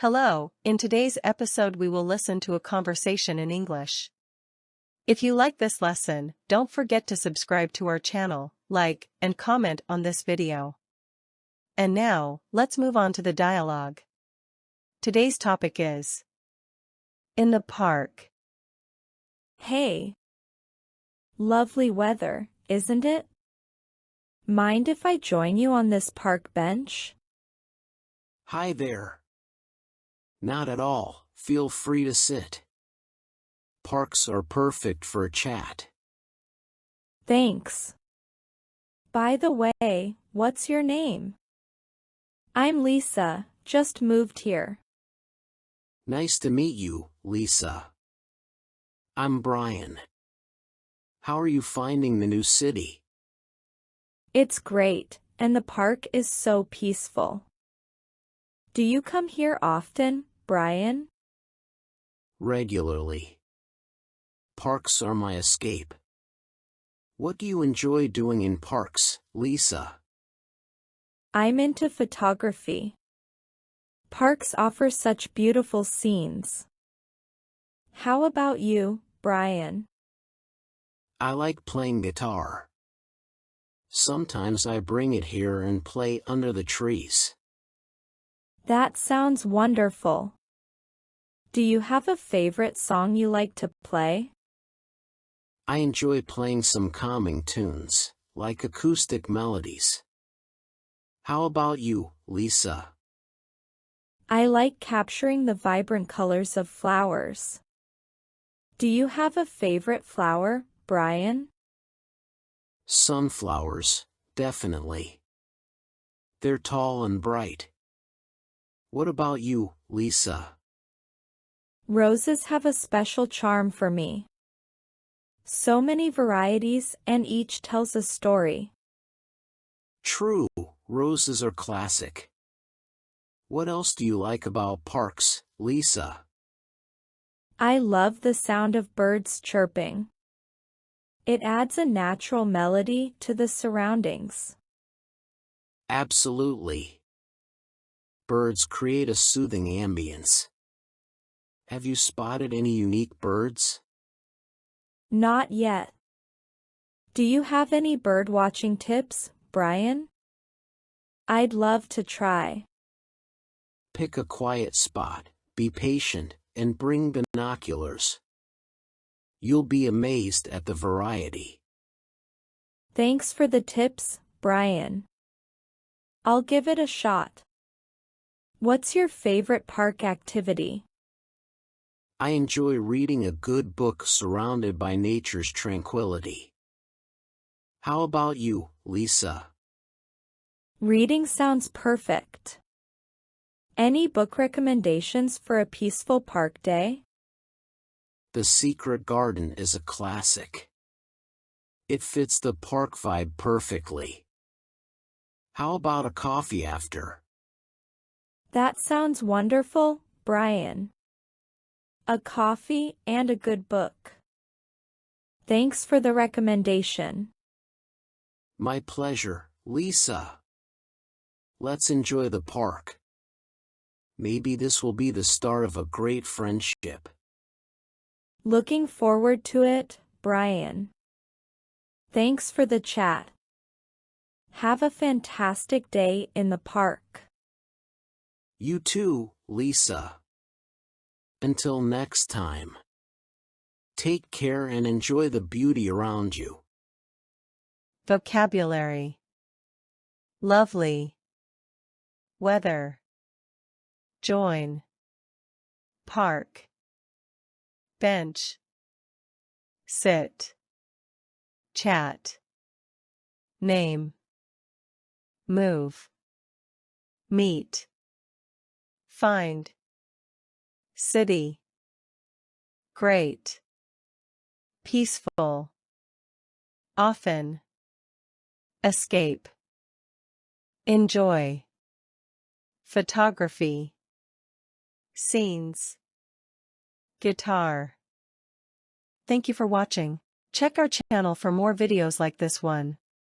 Hello, in today's episode we will listen to a conversation in English. If you like this lesson, don't forget to subscribe to our channel, like, and comment on this video. And now, let's move on to the dialogue. Today's topic is in the park. Hey. Lovely weather, isn't it? Mind if I join you on this park bench? Hi there. Not at all, feel free to sit. Parks are perfect for a chat. Thanks. By the way, what's your name? I'm Lisa, just moved here. Nice to meet you, Lisa. I'm Brian. How are you finding the new city? It's great, and the park is so peaceful. Do you come here often, Brian? Regularly. Parks are my escape. What do you enjoy doing in parks, Lisa? I'm into photography. Parks offer such beautiful scenes. How about you, Brian? I like playing guitar. Sometimes I bring it here and play under the trees. That sounds wonderful. Do you have a favorite song you like to play? I enjoy playing some calming tunes, like acoustic melodies. How about you, Lisa? I like capturing the vibrant colors of flowers. Do you have a favorite flower, Brian? Sunflowers, definitely. They're tall and bright. What about you, Lisa? Roses have a special charm for me. So many varieties and each tells a story. True, roses are classic. What else do you like about parks, Lisa? I love the sound of birds chirping. It adds a natural melody to the surroundings. Absolutely. Birds create a soothing ambience. Have you spotted any unique birds? Not yet. Do you have any bird-watching tips, Brian? I'd love to try. Pick a quiet spot, be patient, and bring binoculars. You'll be amazed at the variety. Thanks for the tips, Brian. I'll give it a shot. What's your favorite park activity? I enjoy reading a good book surrounded by nature's tranquility. How about you, Lisa? Reading sounds perfect. Any book recommendations for a peaceful park day? The Secret Garden is a classic. It fits the park vibe perfectly. How about a coffee after? That sounds wonderful, Brian. A coffee and a good book. Thanks for the recommendation. My pleasure, Lisa. Let's enjoy the park. Maybe this will be the start of a great friendship. Looking forward to it, Brian. Thanks for the chat. Have a fantastic day in the park. You too, Lisa. Until next time. Take care and enjoy the beauty around you. Vocabulary: lovely, weather, join, park, bench, sit, chat, name, move, meet, find, city, great, peaceful, often, escape, enjoy, photography, scenes, guitar. Thank you for watching. Check our channel for more videos like this one.